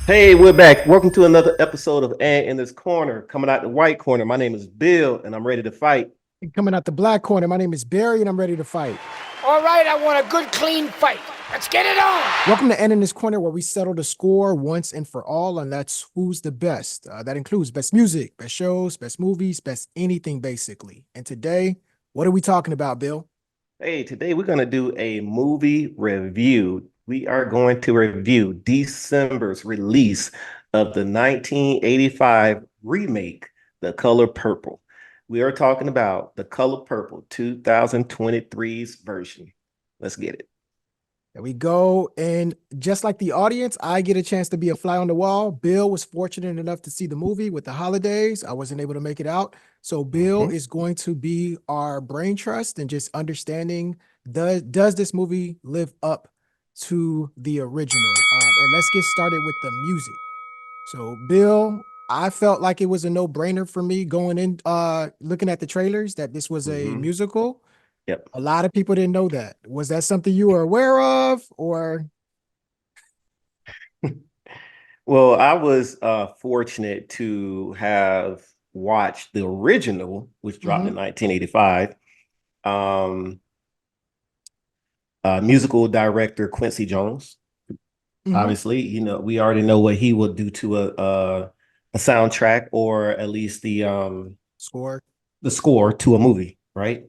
Hey, we're back. Welcome to another episode of And in This Corner. Coming out the white corner, my name is Bill, and I'm ready to fight. Coming out the black corner, my name is Barry, and I'm ready to fight. All right, I want a good, clean fight. Let's get it on. Welcome to End in This Corner, where we settle the score once and for all, and that's who's the best. That includes best music, best shows, best movies, best anything, basically. And today, what are we talking about, Bill? Hey, today we're going to do a movie review. We are going to review December's release of the 1985 remake, The Color Purple. We are talking about The Color Purple 2023's version. Let's get it. There we go. And just like the audience, I get a chance to be a fly on the wall. Bill was fortunate enough to see the movie with the holidays. I wasn't able to make it out. So Bill is going to be our brain trust and just understanding, does this movie live up to the original? And let's get started with the music. So Bill, I felt like it was a no-brainer for me going in, looking at the trailers, that this was a musical. Yep. A lot of people didn't know that. Was that something you were aware of, or? Well, I was fortunate to have watched the original, which dropped in 1985. Musical director Quincy Jones. Obviously, you know, we already know what he will do to a soundtrack, or at least the score to a movie, right?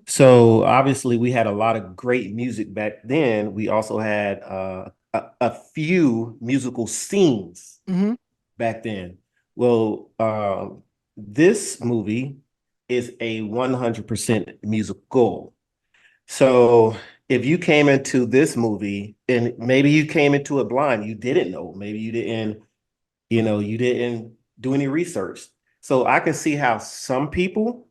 So obviously we had a lot of great music back then. We also had a few musical scenes back then. Well, this movie is a 100% musical. So if you came into this movie and maybe you came into it blind, you didn't know, maybe you didn't do any research. So I can see how some people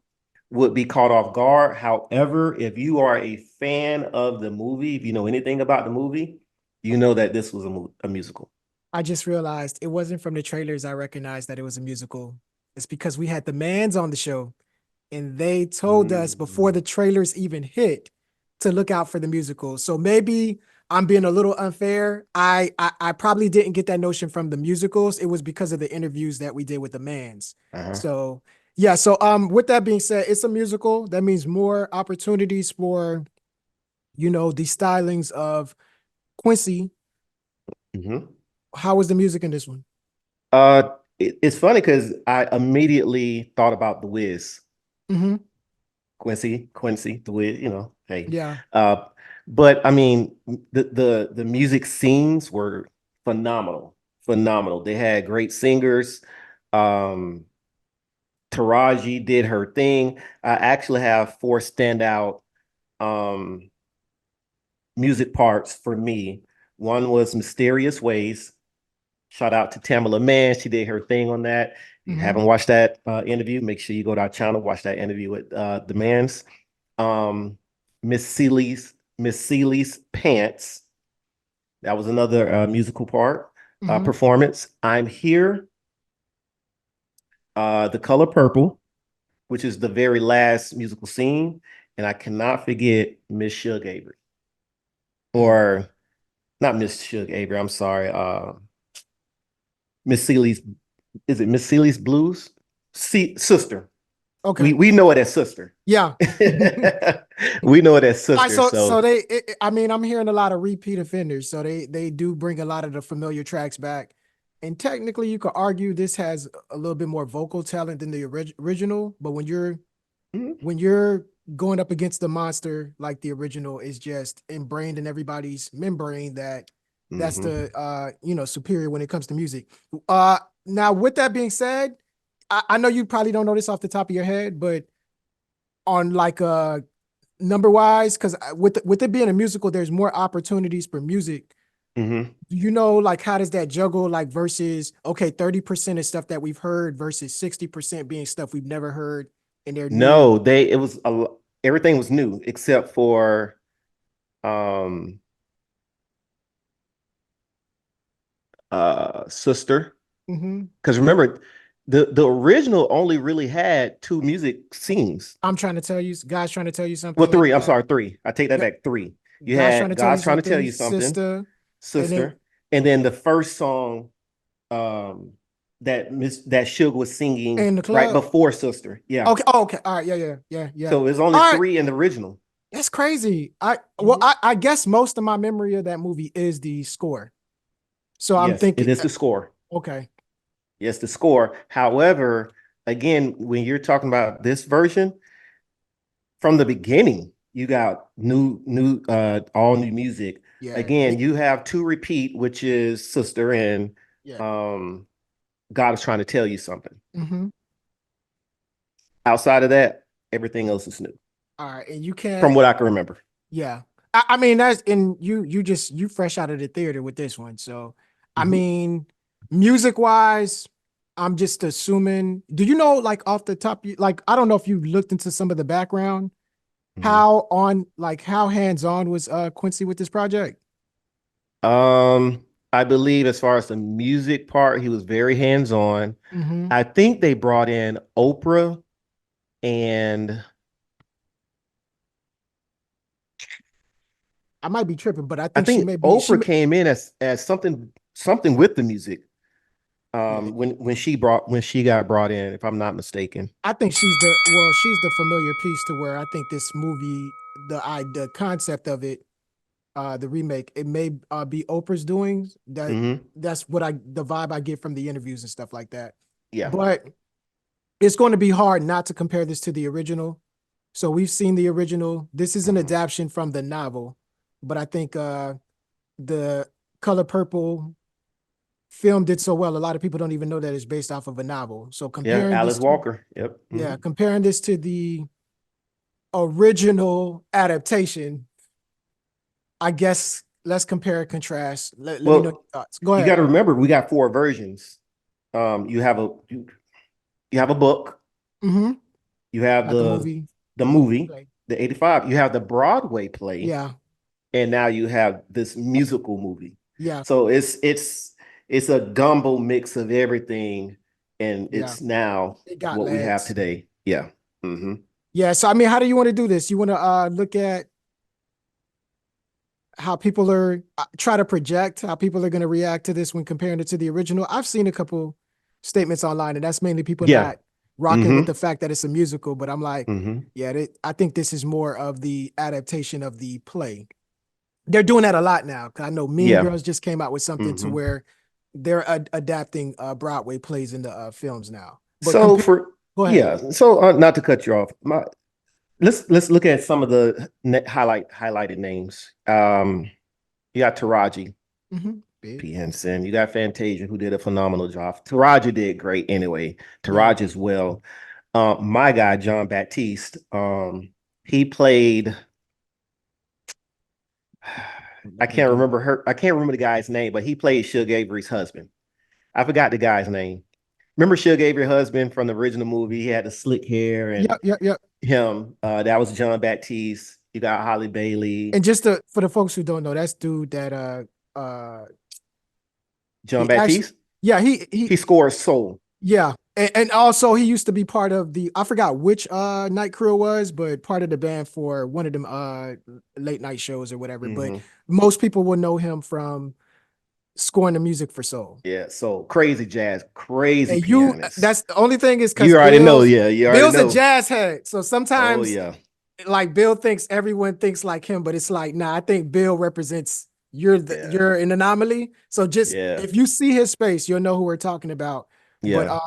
would be caught off guard. However, if you are a fan of the movie, if you know anything about the movie, you know that this was a musical. I just realized it wasn't from the trailers I recognized that it was a musical. It's because we had the Mans on the show, and they told us before the trailers even hit to look out for the musical. So maybe I'm being a little unfair. I probably didn't get that notion from the musicals. It was because of the interviews that we did with the Mans. So yeah. So with that being said, it's a musical. That means more opportunities for, the stylings of Quincy. How was the music in this one? It's funny because I immediately thought about The Wiz. Quincy, The Wiz, hey. Yeah. But I mean, the music scenes were phenomenal. They had great singers. Taraji did her thing. I actually have four standout music parts for me. One was Mysterious Ways. Shout out to Tamelamann. She did her thing on that. If you haven't watched that interview, make sure you go to our channel, watch that interview with the Mans. Miss Seeley's Pants. That was another musical part performance. I'm Here. The Color Purple, which is the very last musical scene, and I cannot forget Miss Shug Avery, or not Miss Shug Avery. I'm sorry, Miss Seeley's. Is it Miss Seeley's Blues? Sister. Okay. We know it as Sister. Yeah. We know it as Sister. Right, so I mean, I'm hearing a lot of repeat offenders. So they do bring a lot of the familiar tracks back. And technically, you could argue this has a little bit more vocal talent than the original. But when you're going up against the monster, like the original is just ingrained in everybody's membrane, that's the superior when it comes to music. Now, with that being said, I know you probably don't know this off the top of your head, but on like number wise, because with it being a musical, there's more opportunities for music. Like, how does that juggle, like, versus, okay, 30% is stuff that we've heard versus 60% being stuff we've never heard, and they're no, everything was new except for Sister. Because remember, the original only really had two music scenes. I'm trying to tell you, guys, trying to tell you something. Well, three. I'm sorry, three. I take that back. Three. You had God's trying to tell you something. Sister. And then the first song that Suge was singing In the right club. before Sister. Yeah. Okay. Oh, okay. All right. Yeah. So it's only All right. 3 in the original. That's crazy. Mhm. I guess most of my memory of that movie is the score. So I'm Yes, it thinking, is the score. okay. Yes, the score. However, again, when you're talking about this version, from the beginning, you got all new music. Yeah. Again, you have 2 repeat, which is Sister and Yeah. God is trying to tell you something. Mm-hmm. Outside of that, everything else is new. All right. And you can't, From what I can remember. yeah. I mean, that's, and you fresh out of the theater with this one. So, I Mhm. mean, music wise, I'm just assuming, do you know, like off the top, like, I don't know if you looked into some of the background, Mhm. how hands-on was Quincy with this project? I believe as far as the music part, he was very hands-on. Mm-hmm. I think they brought in Oprah and I might be tripping, but I I think think Oprah came in as something with the music. Yeah, When she got brought in, if I'm not mistaken. I think she's the familiar piece to where I think this movie, the concept of it, the remake, it may be Oprah's doing. Hmm. That's what the vibe I get from the interviews and stuff like that. Yeah. But it's going to be hard not to compare this to the original. So we've seen the original. This is an Mhm. adaptation from the novel, but I think the Color Purple film did so well. A lot of people don't even know that it's based off of a novel. So Yeah, Alice Walker. Yep. Mhm. comparing this to the original adaptation, I guess let's compare and contrast. Let me know your Well, thoughts. Go you got ahead. to remember we got 4 versions. You have a book, Mm-hmm. you have Got the movie. the movie, Play. the 85, you have the Broadway play, Yeah. and now you have this musical movie. Yeah. So it's a gumbo mix of everything, and Yeah. it's now It got what we have legs. today. Yeah. Hmm. Yeah. So I mean, how do you want to do this? You want to look at how people are try to project how people are going to react to this when comparing it to the original. I've seen a couple statements online, and that's mainly people Yeah. not rocking with Hmm. the fact that it's a musical. But I'm like, Hmm. yeah, I think this is more of the adaptation of the play. They're doing that a lot now. 'Cause I know Mean Yeah. Girls just came out with something to Hmm. where they're adapting Broadway plays into films now. But So compare, for go ahead. yeah, so not to cut you off, let's look at some of the highlighted names. You got Taraji Mm-hmm. Big. P. Henson. You got Fantasia, who did a phenomenal job. Taraji did great anyway. Yeah. Taraji as well. My guy John Batiste. He played. I Let me can't do. remember her. I can't remember the guy's name, but he played Suge Avery's husband. I forgot the guy's name. Remember Suge Avery's husband from the original movie? He had the slick hair and Yep. him. That was John Batiste. You got Holly Bailey, And just for the folks who don't know, that's dude that uh John he actually Batiste. yeah, He scores soul. yeah. And also he used to be part of I forgot which night crew it was, but part of the band for one of them late night shows or whatever. But Hmm. most people will know him from scoring the music for Soul. Yeah, so crazy jazz, crazy And pianist. that's the only thing is because You already know. Yeah, you already Bill's a know. jazz head. So Oh sometimes yeah, like Bill thinks everyone thinks like him, but it's like, nah, I think Bill represents yeah, you're an anomaly. So just yeah, if you see his face, you'll know who we're talking about. But yeah.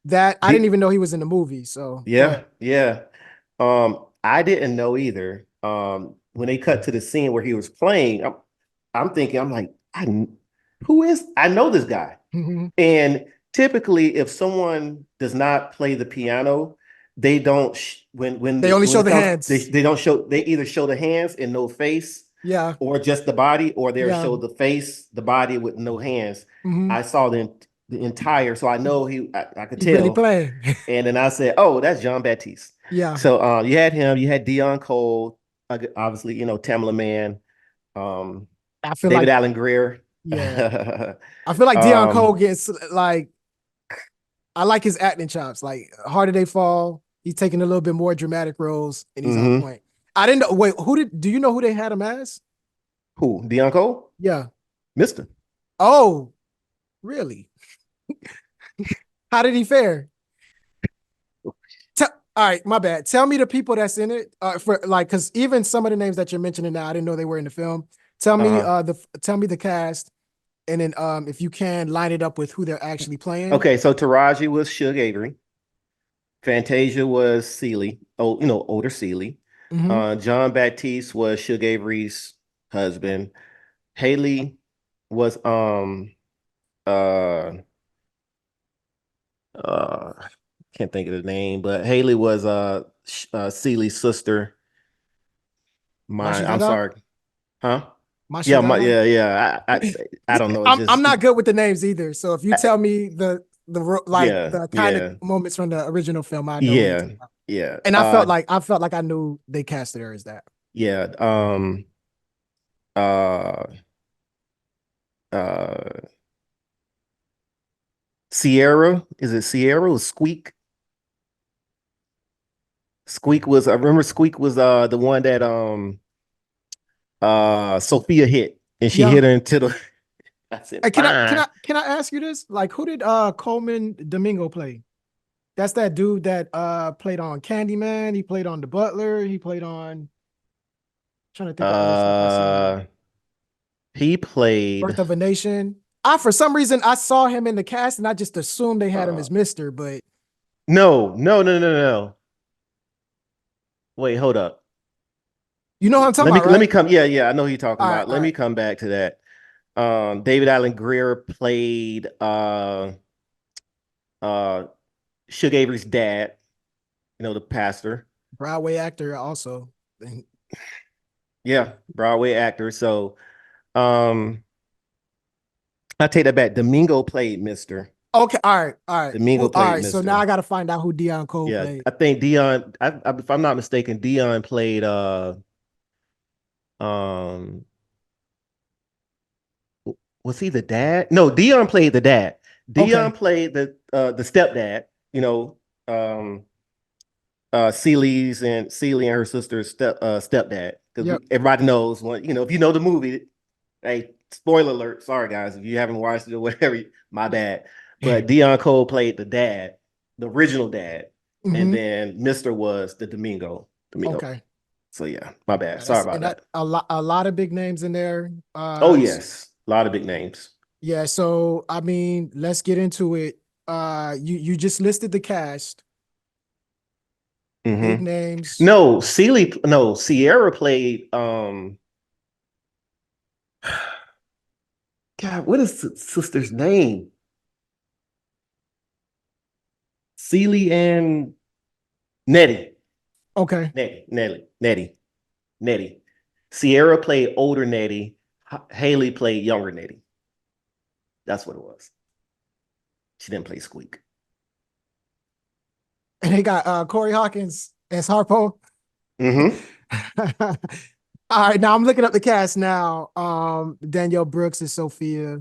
that I didn't The, even know he was in the movie. So go yeah, ahead. yeah. I didn't know either. When they cut to the scene where he was playing, I'm thinking, I'm like, who is? I know this guy. Mhm. And typically, if someone does not play the piano, they don't They only when show it the comes hands. they don't show they either show the hands and no face Yeah. or just the body, or they'll Yeah. show the face, the body with no hands. Hmm. I saw the entire, so I know I could He really tell. playing. And then I said, "Oh, that's John Batiste." Yeah. So you had him, you had deoncole, obviously, tamelamann, um, I feel David like, Alangrier. yeah. I feel like Deion Cole um, gets like I like his acting chops. Like Harder They Fall, he's taking a little bit more dramatic roles and he's on mhm. point. I didn't know. Wait, do you know who they had him as? Who? Deoncole? Yeah. Mister. Oh, really? How did he fare? All right, my bad. Tell me the people that's in it. For like, because even some of the names that you're mentioning now, I didn't know they were in the film. Tell me tell me the cast, and then if you can line it up with who they're actually playing. Okay, so Taraji was Suge Avery. Fantasia was Celie, older Celie. Jonbatiste was Suge Avery's husband. Haley was uh uh can't think of the name, but Haley was Celie's sister. I'm Mashidala? sorry. Huh? Yeah, Mashidala? I don't know. It's I'm just not good with the names either. So if you tell me yeah, the kind of yeah, moments from the original film, I know who you're yeah, talking about. yeah. And I felt like I knew they casted her as that. Yeah. Uh uh Ciara, is it Ciara or Squeak? I remember Squeak was the one that Sophia hit and she Yeah. hit her into the I said, Hey, fine. can I ask you this? Like, who did Coleman Domingo play? That's that dude that played on Candyman. He played on The Butler. He played on trying to think of other stuff I seen. He Birth played of a Nation. For some reason I saw him in the cast and I just assumed they had him uh as Mister, but no. Wait, hold up. you know what I'm talking about, Let me right? come. Yeah, I know who you're talking All right, about. all Let me right. come back to that. David Alangrier played uh Suge Avery's dad, the pastor. Broadway actor also. Yeah, Broadway actor. So um I take that back. Domingo played Mr. Okay, all right, all right. Domingo All played right, so now I Mr. got to find out who Dion Cole Yeah, played. I think Dion, if I'm not mistaken, Dion played um was he the dad? No, Dion played the dad. Dion Okay, played the stepdad, um Celie and her sister's stepdad. Because yep. everybody knows when, if you know the movie, hey, spoiler alert, sorry guys, if you haven't watched it or whatever, my bad. But Dion Cole played the dad, the original dad, and Mm-hmm. then Mr. was the Domingo. Domingo. Okay. So yeah, my bad. Yeah, Sorry that's about and that that. a lot of big names in there. Oh yes, a lot of big names. Yeah, so I mean, let's get into it. You just listed the cast, big Mm-hmm. names. No, Ciara played God, what is sister's name? Celie and Nettie. Okay. Nettie. Ciara played older Nettie. Haley played younger Nettie. That's what it was. She didn't play Squeak. And they got Corey Hawkins as Harpo. Mm-hmm. All right, now I'm looking up the cast now. Daniellebrooks is Sophia.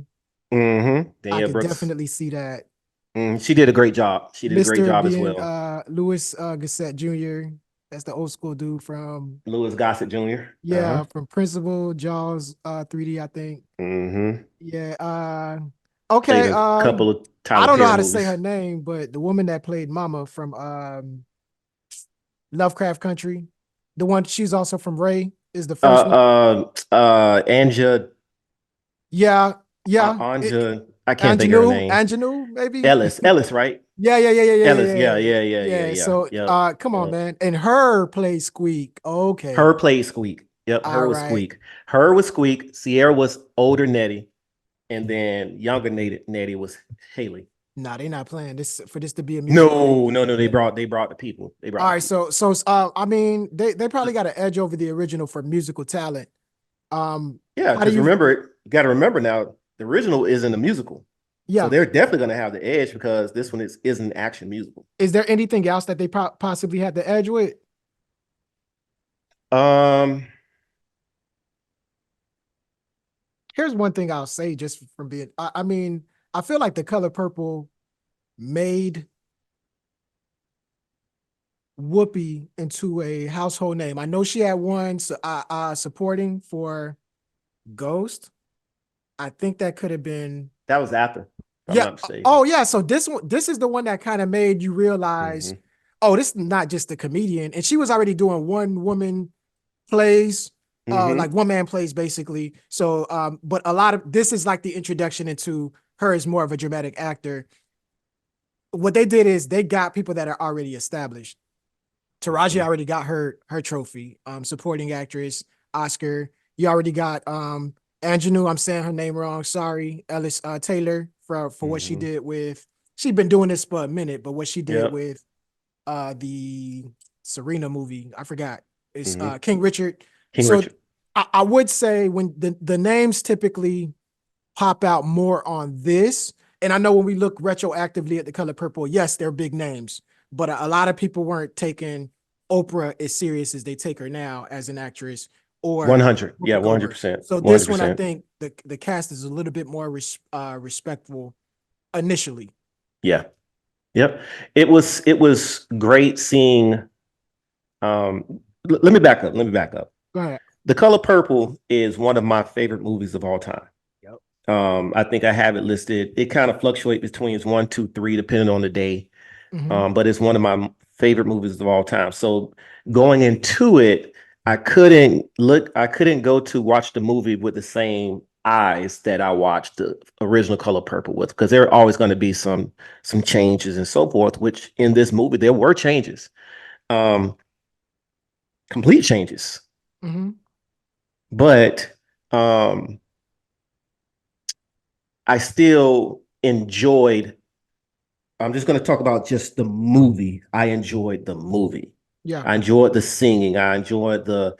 Mm-hmm. I Danielle could Brooks. definitely see that. She did a great job. She did a great Mr. job as being well. Louis Gossett Jr. That's the old school dude from Louis Gossett Jr. Uh-huh. yeah, from Principal, Jaws 3D, I think. Mm-hmm. Yeah. Played Okay. a couple of I Tyler don't know Perry how to say movies. her name, but the woman that played Mama from Lovecraft Country, the one she's also from Ray, is the first one. Anja, Yeah, yeah. Anja, I can't think of her Anjanou, name. Anjanou, maybe. Ellis, right? Yeah, yeah, yeah, yeah, yeah, Ellis, yeah, yeah, yeah. yeah, yeah, yeah, Yeah. yeah. So, Yep. come on, Yep. man. And her plays Squeak. Her Okay. played Squeak. Yep, her All was right. Squeak. Her was Squeak. Ciara was older Nettie, and then younger Nettie was Haley. Nah, they're not playing this for this to be a musical. No. They Yeah. brought the people. They brought All the right. people. I mean, they probably got an edge over the original for musical talent. Yeah, How do because you? you got to remember now, the original isn't a musical. So Yeah. they're definitely going to have the edge because this one is an action musical. Is there anything else that they possibly had the edge with? Um, Here's one thing I'll say just from being, I mean, I feel like The Color Purple made Whoopi into a household name. I know she had one supporting for Ghost. I think that could have been, that was after. I'm Yeah. not mistaken. Oh yeah. So this is the one that kind of made you realize, Mhm. oh, this is not just a comedian. And she was already doing one woman plays, Mhm. like one man plays basically. So, but a lot of this is like the introduction into her as more of a dramatic actor. What they did is they got people that are already established. Taraji already got her trophy, supporting actress, Oscar. You already got Anjanou, I'm saying her name wrong, sorry, Ellis Taylor for what she Mhm. did with, she's been doing this for a minute, but what she did Yep. with the Serena movie, I forgot. It's Mhm. King Richard. King So Richard. I would say when the names typically pop out more on this. And I know when we look retroactively at The Color Purple, yes, they're big names, but a lot of people weren't taking Oprah as serious as they take her now as an actress or 100. Yeah, Whoopi Goldberg. 100%. So this one, I 100%. think the cast is a little bit more respectful initially. Yeah. Yep. It was great seeing let me back up. Let me back up. Go ahead. The Color Purple is one of my favorite movies of all time. Yep. I think I have it listed. It kind of fluctuates between one, two, three, depending on the day. Mm-hmm. But it's one of my favorite movies of all time. So going into it, I couldn't go to watch the movie with the same eyes that I watched the original Color Purple with, because there are always going to be some changes and so forth, which in this movie there were changes. Um, complete changes. Mm-hmm. But um I still enjoyed. I'm just going to talk about just the movie. I enjoyed the movie. Yeah. I enjoyed the singing. I enjoyed the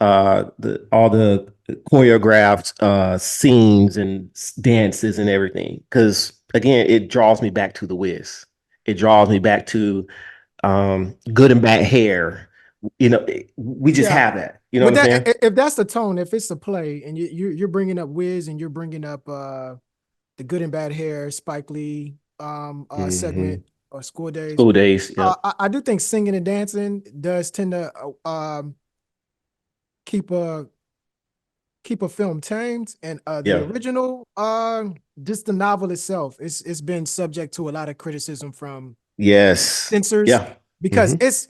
all the choreographed scenes and dances and everything. Because again, it draws me back to the Wiz. It draws me back to good and bad hair. We just Yeah. have that. You know But what I'm that saying? if that's the tone, if it's a play and you're bringing up Wiz and you're bringing up the Good and Bad Hair, Spike Lee Hmm. segment or School Days. School days. Yep. I do think singing and dancing does tend to keep a keep a film tamed, and the Yeah. original, just the novel itself, it's been subject to a lot of criticism from Yes. censors Yeah. because Hmm. it's.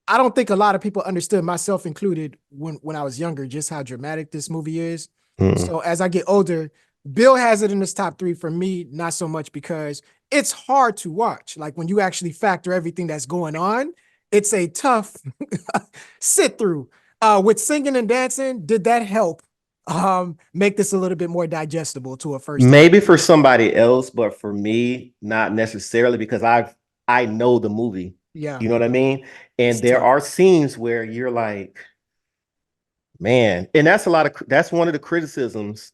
I don't think a lot of people understood, myself included, when I was younger, just how dramatic this movie is. Mm. So as I get older, Bill has it in his top three. For me, not so much, because it's hard to watch. Like when you actually factor everything that's going on, it's a tough sit through. With singing and dancing, did that help make this a little bit more digestible to a first time? Maybe for somebody else, but for me, not necessarily, because I know the movie. Yeah, You know what I mean? And it's there tough. are scenes where you're like, man, and that's one of the criticisms,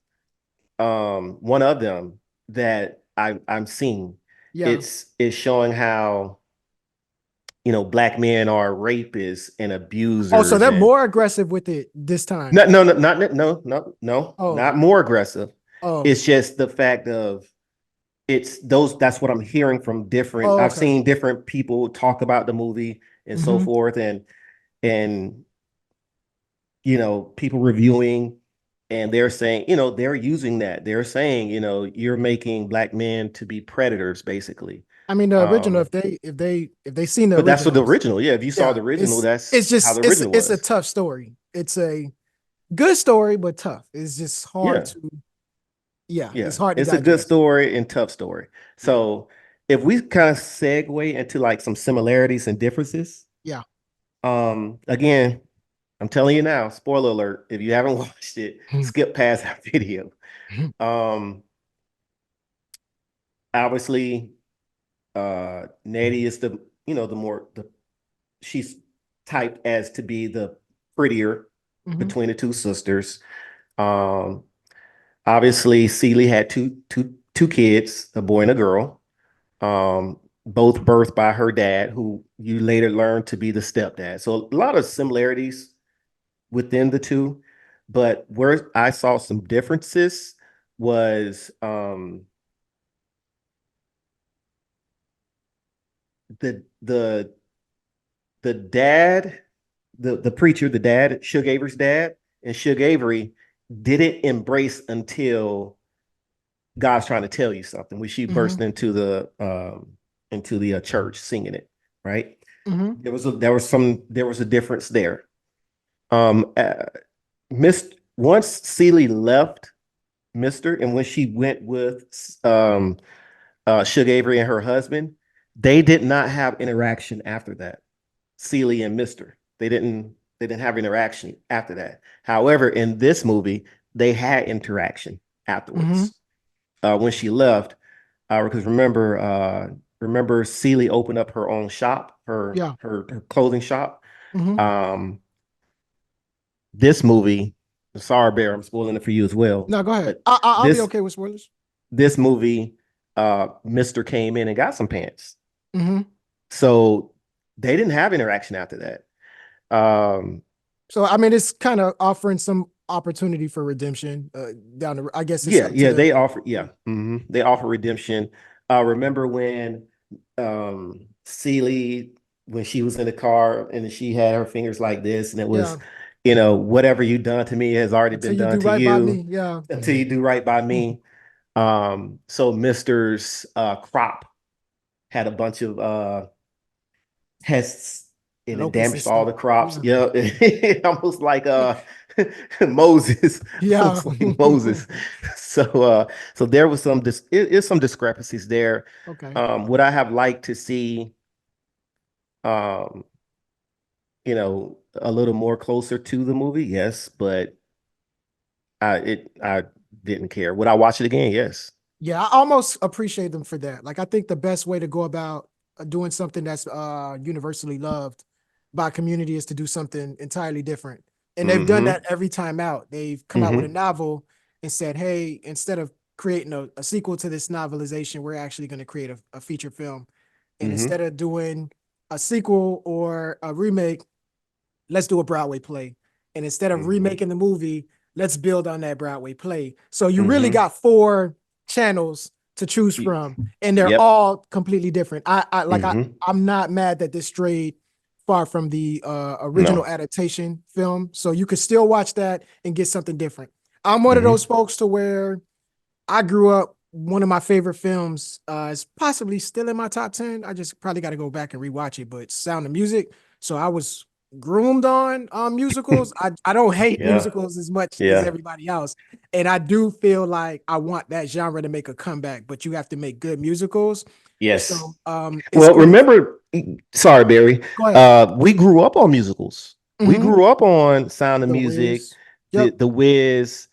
one of them that I'm seeing. Yeah. It's showing how, black men are rapists and Oh, so abusers they're and more aggressive with it this time. no, no, no, no, Oh, not more aggressive. oh, It's just the fact of that's what I'm hearing from different. oh, I've okay. seen different people talk about the movie and so Mm-hmm. forth, and people reviewing, and they're saying, they're using that. They're saying, you're making black men to be predators, basically. I mean, the original, Um, if they seen the but that's what the originals, original, yeah. If you saw yeah, the original, it's that's how just the original it's a was. tough story. It's a good story, but tough. It's just hard Yeah. to, yeah, Yeah, it's hard to it's a good digest. story and tough story. Yeah, So if we kind of segue into like some similarities and differences, yeah. again, I'm telling you now, spoiler alert, if you haven't watched it, skip past that video. Um, obviously, Nettie is she's typed as to be the prettier Mm-hmm. between the two sisters. Um, obviously, Celie had two kids, a boy and a girl. Both birthed by her dad, who you later learned to be the stepdad. So a lot of similarities within the two, but where I saw some differences was the dad, the preacher, the dad, Suge Avery's dad, and Suge Avery didn't embrace until God's trying to tell you something. When she Mm-hmm. burst into the church singing it, right? Mm-hmm. There was a difference there. Um, uh, Once Celie left Mister, and when she went with Suge Avery and her husband, they did not have interaction after that. Celie and Mister, they didn't have interaction after that. However, in this movie, they had interaction Mm-hmm. afterwards. When she left, because remember Celie opened up her own shop, Yeah. her clothing shop. Mm-hmm. Um, this movie, sorry, Bear, I'm spoiling it for you as well. No, go ahead. But I'll be this okay with spoilers. this movie, Mister came in and got some pants. Mm-hmm. So they didn't have interaction after that. Um, So I mean, it's kind of offering some opportunity for redemption down the. I guess it's yeah, up to yeah, the. they offer redemption. Remember when Celie, when she was in the car and she had her fingers like this, and it was, Yeah. whatever you done to me has already Until been you done do to right by you me. Yeah. until you do right by me. So Mister's crop had a bunch of pests and it Locusts and damaged all stuff. the crops. Yeah. Yeah, almost like Moses, Yeah. almost like Moses. So there was it is some discrepancies there. Okay. Would I have liked to see um, a little more closer to the movie? Yes, but I didn't care. Would I watch it again? Yes. Yeah, I almost appreciate them for that. Like, I think the best way to go about doing something that's universally loved by community is to do something entirely different. And they've done Mm-hmm. that every time out. They've come out with a Mm-hmm. novel and said, hey, instead of creating a sequel to this novelization, we're actually going to create a feature film. And Mm-hmm. instead of doing a sequel or a remake, let's do a Broadway play. And instead of Mm-hmm. remaking the movie, let's build on that Broadway play. So you really Mm-hmm. got 4 channels to choose from, and they're Yep. all completely different. Mm-hmm. I'm not mad that this strayed far from the original No. adaptation film. So you could still watch that and get something different. I'm one of those Mm-hmm. folks to where I grew up. One of my favorite films is possibly still in my top 10. I just probably got to go back and rewatch it, but Sound of Music. So I was groomed on musicals. I don't hate Yeah. musicals as much as Yeah. everybody else. And I do feel like I want that genre to make a comeback, but you have to make good musicals. Yes. So it's Well, going to remember, sorry, Barry. go ahead. We grew up on musicals. We Mm-hmm. grew up on Sound of The Music, Wiz. the Yep. the Wiz,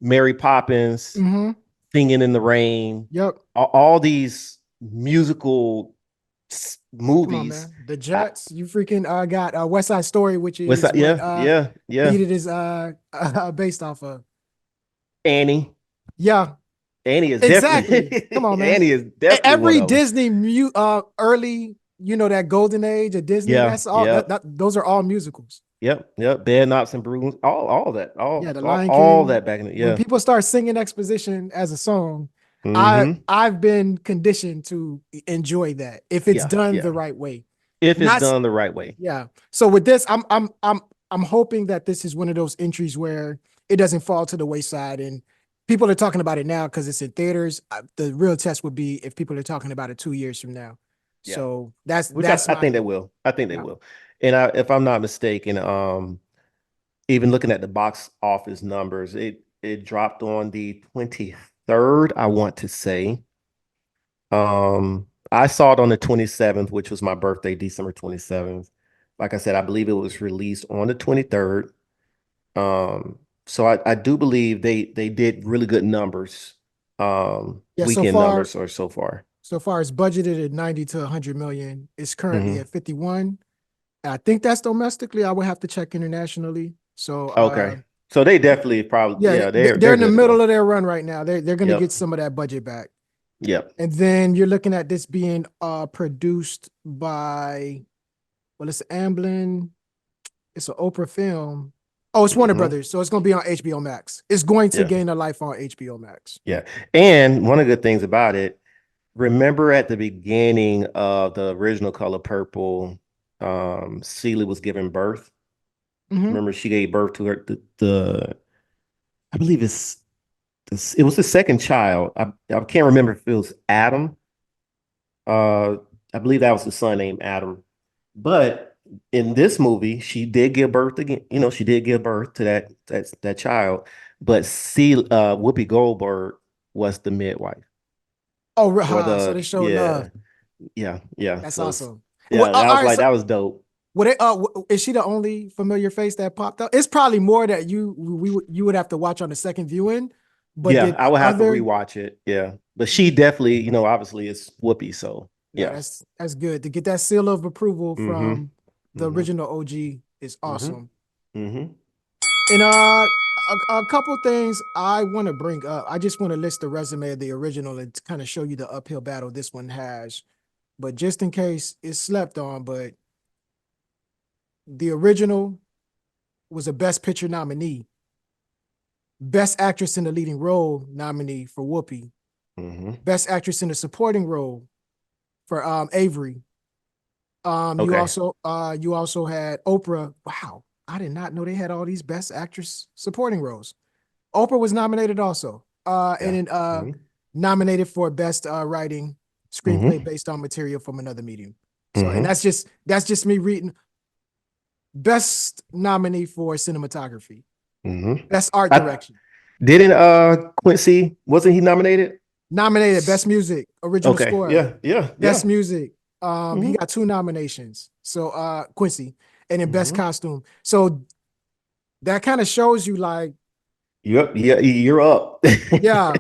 Mary Poppins, Mm-hmm. Singing in the Rain, Yep. all these musical Come on, movies. man. The Jets. You freaking got West Side Story, which What's is that? what Yeah, yeah, yeah. Beat It is based off of. Annie. Yeah, Annie is exactly. Come definitely on, man. Annie is definitely one Every of them. Disney early, that golden age of Disney, Yeah, that's all yeah. those are all musicals. Yep. Bed Knobs and Bruins, all that, Yeah, The all, Lion all King. that back in the When yeah. people start singing exposition as a song, Mm-hmm. I've been conditioned to enjoy that if it's done Yeah. the right way. If it's Not done the right way. Yeah. So with this, I'm hoping that this is one of those entries where it doesn't fall to the wayside and people are talking about it now because it's in theaters. The real test would be if people are talking about it 2 years from now. Yeah. So Which I, that's I think my they will. I think they yeah. will. And if I'm not mistaken, even looking at the box office numbers, it dropped on the 23rd, I want to say. I saw it on the 27th, which was my birthday, December 27th. Like I said, I believe it was released on the 23rd. So I do believe they did really good numbers. Yeah. Weekend numbers or so far. So far it's budgeted at 90 to 100 million. It's currently Hmm. at 51. I think that's domestically. I would have to check internationally. So Okay. So they definitely probably, yeah, yeah, they're they're in the good to middle go. of their run right now. They're going to get Yep. some of that budget back. Yep. And then you're looking at this being produced by, well, it's Amblin. It's an Oprah film. Oh, it's Warner Hmm. Brothers. So it's going to be on HBO Max. It's going to Yeah. gain a life on HBO Max. Yeah. And one of the good things about it, remember at the beginning of the original Color Purple, Celie was giving birth. Mm-hmm. Remember she gave birth to her I believe it's it was the second child. I can't remember if it was Adam. I believe that was the son named Adam. But in this movie, she did give birth again. You know, she did give birth to that child. But see, Whoopi Goldberg was the midwife Oh, or so they showed love. yeah. That's So awesome. Well, yeah, all that was right. like So, that was dope. is she the only familiar face that popped up? It's probably more that you would have to watch on the second viewing. But Yeah, did I would have to other rewatch it. Yeah, but she definitely, obviously it's Whoopi. So No, yeah. that's good. To get that seal of approval Mm-hmm. from the Mm-hmm. original OG is Mm-hmm. awesome. Mm-hmm. And a couple things I want to bring up. I just want to list the resume of the original and kind of show you the uphill battle this one has. But just in case it's slept on, but the original was a Best Picture nominee, Best Actress in the Leading Role nominee for Whoopi, Mm-hmm. Best Actress in the Supporting Role for Avery. Okay. You also had Oprah. Wow, I did not know they had all these Best Actress supporting roles. Oprah was nominated also, and Yeah. then Mm-hmm. nominated for Best Writing Screenplay Mm-hmm. based on material from another medium. So, and Mm-hmm. that's just me reading. Best nominee for cinematography, Mm-hmm. Best Art I Direction, didn't Quincy, wasn't he nominated? nominated Best Music, Original Okay. Score, Yeah. Yeah. Best Yeah. Music. He Mm-hmm. got 2 nominations. So Quincy, and then Best Mm-hmm. Costume. So that kind of shows you like, Yep. Yeah. You're up. yeah.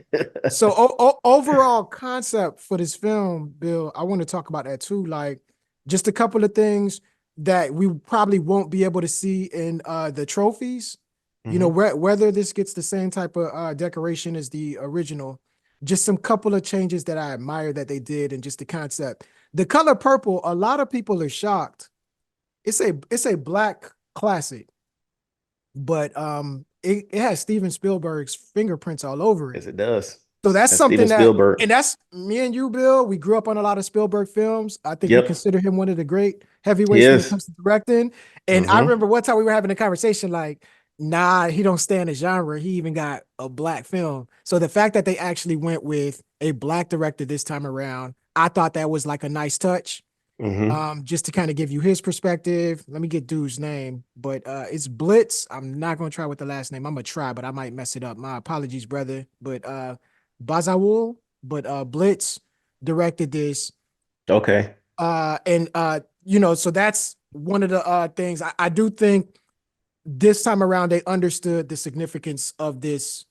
So overall concept for this film, Bill, I want to talk about that too. Like just a couple of things that we probably won't be able to see in the trophies. You know, Mm-hmm. whether this gets the same type of decoration as the original, just some couple of changes that I admire that they did, and just the concept. The color purple, a lot of people are shocked. It's a black classic, but it has Steven Spielberg's fingerprints all over it. Yes, it does. So that's That's Steven something that, Spielberg. and that's me and you, Bill. We grew up on a lot of Spielberg films. I think we Yep. consider him one of the great He heavyweights when it is. comes to directing. And I Mm-hmm. remember one time we were having a conversation like, nah, he don't stand the genre. He even got a black film. So the fact that they actually went with a black director this time around, I thought that was like a nice touch. Mm-hmm. Just to kind of give you his perspective. Let me get dude's name, but it's Blitz. I'm not gonna try with the last name. I'm gonna try, but I might mess it up. My apologies, brother. But Bazawul, but Blitz directed this. Okay. And you know, so that's one of the things I do think this time around they understood the significance of this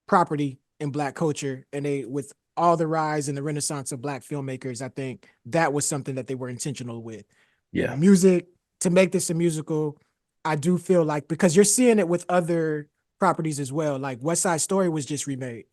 property in black culture, and they with all the rise and the renaissance of black filmmakers, I think that was something that they were intentional with. The Yeah. music, to make this a musical, I do feel like, because you're seeing it with other properties as well. Like West Side Story was just remade.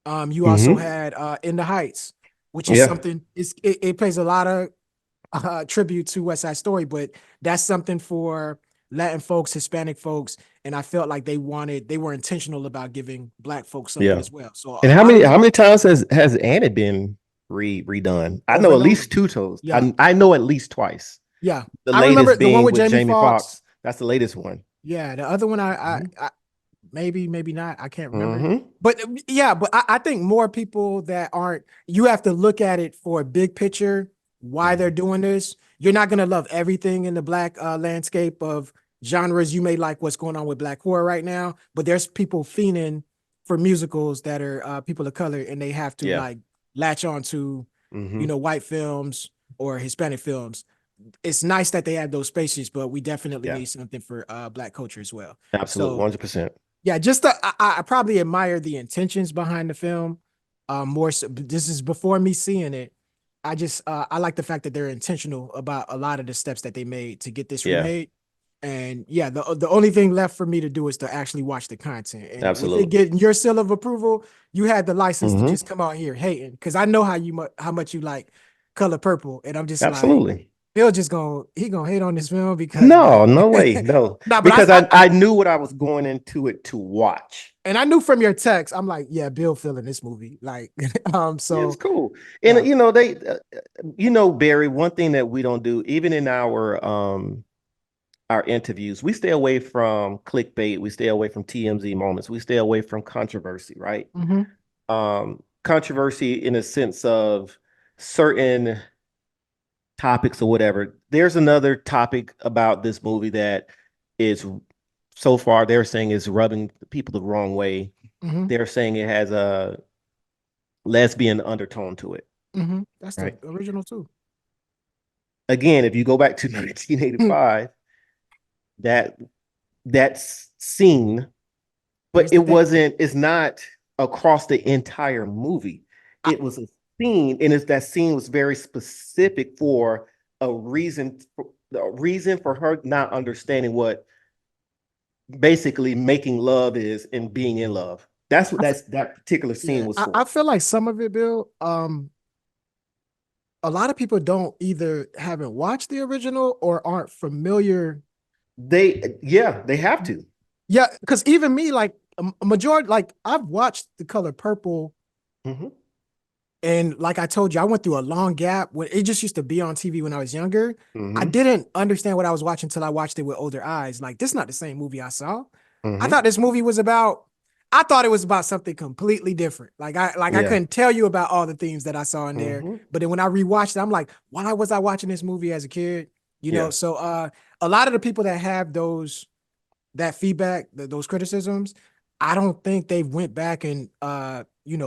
You also Mm-hmm. had In the Heights, which is Yeah. something, it pays a lot of tribute to West Side Story, but that's something for Latin folks, Hispanic folks, and I felt like they were intentional about giving black folks something Yeah. as well. So And a lot of how many times has Annie been redone? I know over at and over. least two toes. Yeah, I know at least twice. yeah. The I remember latest the one being with with Jamie Jamie Foxx. Foxx. That's the latest one. Yeah, the other one Mm-hmm. I maybe not. I can't remember. Mm-hmm. But yeah, but I think more people that aren't, you have to look at it for a big picture, why they're doing this. You're not going to love everything in the black landscape of genres. You may like what's going on with black horror right now, but there's people fiending for musicals that are people of color, and they have to Yeah. like latch on to, Mm-hmm. white films or Hispanic films. It's nice that they have those spaces, but we definitely Yeah. need something for black culture as well. Absolutely. So 100%. yeah, I probably admire the intentions behind the film. More so, this is before me seeing it. I like the fact that they're intentional about a lot of the steps that they made to get this Yeah. remade. And yeah, the only thing left for me to do is to actually watch the content. And with it Absolutely. getting your seal of approval, you had the license to Mm-hmm. just come out here hating, because I know how much you like Color Purple, and I'm just like, Absolutely. Bill just gonna hate on this film because No, no way. No. nah, but Because I knew what I was going into it to watch. and I knew from your text, I'm like, yeah, Bill feeling this movie. Like, Yeah, it's so cool. yeah, And Barry, one thing that we don't do, even in our our interviews, we stay away from clickbait, we stay away from TMZ moments, we stay away from controversy, right? Controversy in a sense of certain topics or whatever. There's another topic about this movie that is so far they're saying is rubbing people the wrong way. They're saying it has a lesbian undertone to it. That's right? the original too. Again, if you go back to 1985, that's scene, but it's not across the entire movie. It was a scene, and that scene was very specific for a reason for her not understanding what basically making love is and being in love. That's what that particular scene was for. I feel like some of it, Bill, a lot of people don't either haven't watched the original or aren't familiar. They have to. Yeah, because even me, like a majority, like I've watched The Color Purple, and like I told you, I went through a long gap when it just used to be on TV when I was younger. I didn't understand what I was watching until I watched it with older eyes. Like, this is not the same movie I saw. I thought this movie was about. I thought it was about something completely different. Like I couldn't tell you about all the themes that I saw in there. But then when I rewatched it, I'm like, why was I watching this movie as a kid? You know, so a lot of the people that have that feedback, those criticisms, I don't think they went back and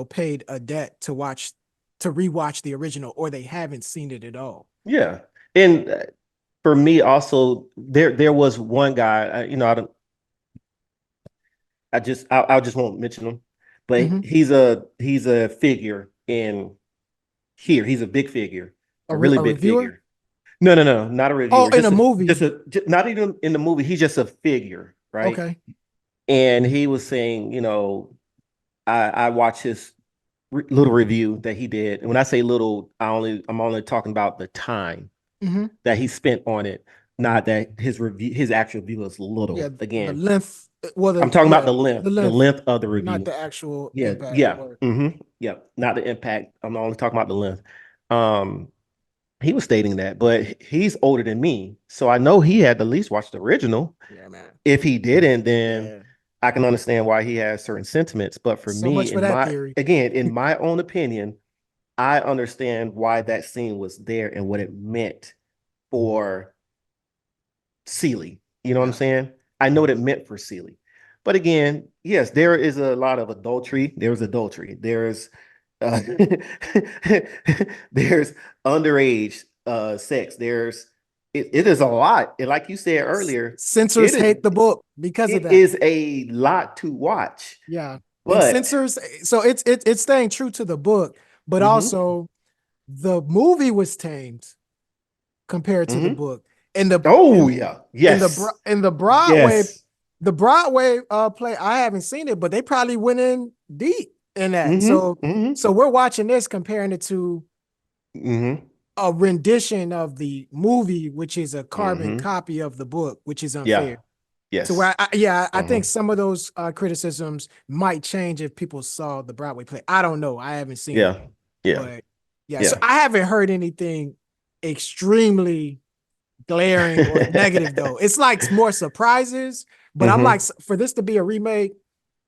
paid a debt to rewatch the original, or they haven't seen it at all. Yeah. And for me also, there was one guy, I just won't mention him, but he's a figure in here. He's a big figure, a really big reviewer? figure. No, not a reviewer. Oh, in a movie. Not even in the movie. He's just a figure, right? Okay. And he was saying, I watched his little review that he did. And when I say little, I'm only talking about the time that he spent on it, not that his actual review was little. Yeah, Again, the length. Well, I'm talking about the length of the review, not the actual impact. Yeah, not the impact. I'm only talking about the length. He was stating that, but he's older than me, so I know he had to at least watch the original. Yeah, man. If he didn't, then I can understand why he has certain sentiments. But for me, in my own opinion, I understand why that scene was there and what it meant for Celie. You know what I'm saying? I know what it meant for Celie. But again, yes, there is a lot of adultery. There's adultery. There's there's underage sex. It is a lot. And like you said earlier, censors hate the book because of that. It is a lot to watch. Yeah. But censors, so it's staying true to the book, but also the movie was tamed compared to the book. And the Broadway, the Broadway play, I haven't seen it, but they probably went in deep in that. So we're watching this, comparing it to a rendition of the movie, which is a carbon copy of the book, which is unfair. Yes. So where I think some of those criticisms might change if people saw the Broadway play. I don't know. I haven't seen it. But so I haven't heard anything extremely glaring or negative though. It's like more surprises, but I'm like, for this to be a remake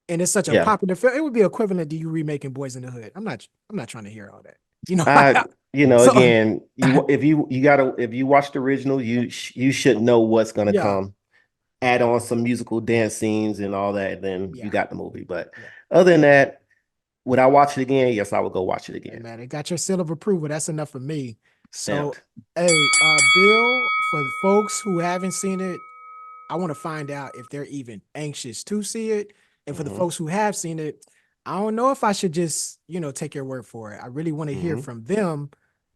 and it's such a popular film, it would be equivalent to you remaking Boys in the Hood. I'm not trying to hear all that. Again, if you watch the original, you should know what's gonna come. Add on some musical dance scenes and all that, and then you got the movie. But other than that, would I watch it again? Yes, I would go watch it again. Hey, man, it got your seal of approval. That's enough for me. So, Bill, for the folks who haven't seen it, I want to find out if they're even anxious to see it. And for the folks who have seen it, I don't know if I should just, take your word for it. I really want to hear from them.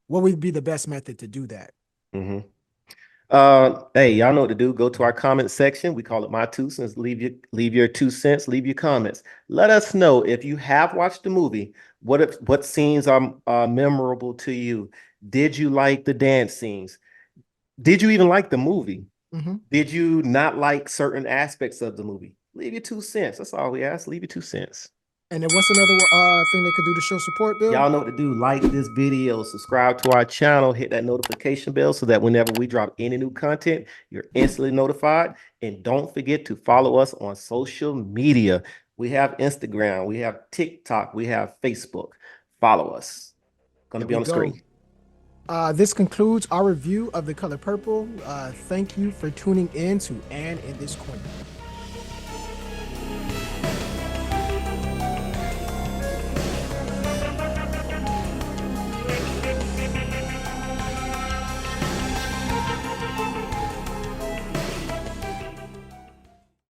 What would be the best method to do that? Hey, y'all know what to do. Go to our comment section. We call it My Two Cents. Leave your 2 cents. Leave your comments. Let us know if you have watched the movie. What scenes are memorable to you? Did you like the dance scenes? Did you even like the movie? Did you not like certain aspects of the movie? Leave your 2 cents. That's all we ask. Leave your 2 cents. And then what's another thing they could do to show support, Bill? Y'all know what to do. Like this video, subscribe to our channel, hit that notification bell so that whenever we drop any new content, you're instantly notified. And don't forget to follow us on social media. We have Instagram, we have TikTok, we have Facebook. Follow us. Gonna be on the screen. This concludes our review of The Color Purple. Thank you for tuning in to Anne in This Corner.